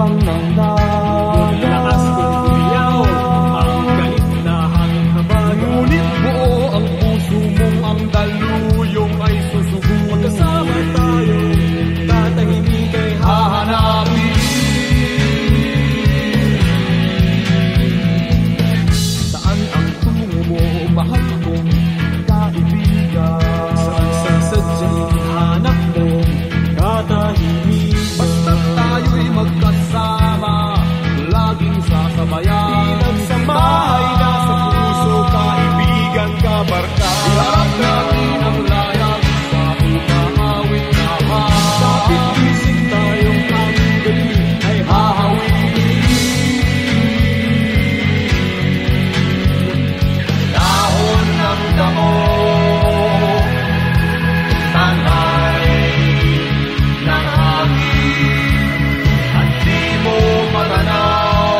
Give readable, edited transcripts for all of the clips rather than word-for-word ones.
lutang ng dagat. Lakas kong umiyaw ang galit na hangin habag. Ngunit buo ang puso mong ang daluyong ay susugo. Magkasama tayo, tatahimik ay Hahanapin. Saan ang tungo mo, mahal kong kaibigan? Saan sa sadyang hanap mo, katahimik. Basta't tayo'y magkasama, laging sasabayan. Pinagsamahay na sa puso, kaibigan, kabarka. Iharap natin ang layag sa umahawit na hangin. Kapit isip tayong ang galing ay Hahawin. Dahon ng damo, tangay ng hangin, at di mo matanaw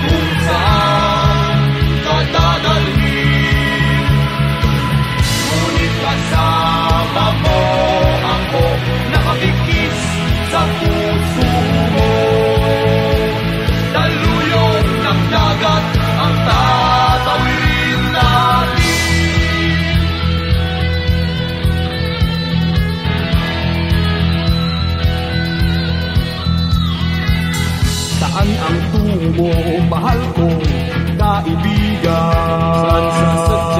kung saan ka dadalhin. Ngunit kasama mo ako, nakabigkis sa puso mo. Daluyong ng dagat ang tatawirin natin. Saan ang tungo mo, mahal kong kaibigan? saan sa sadyang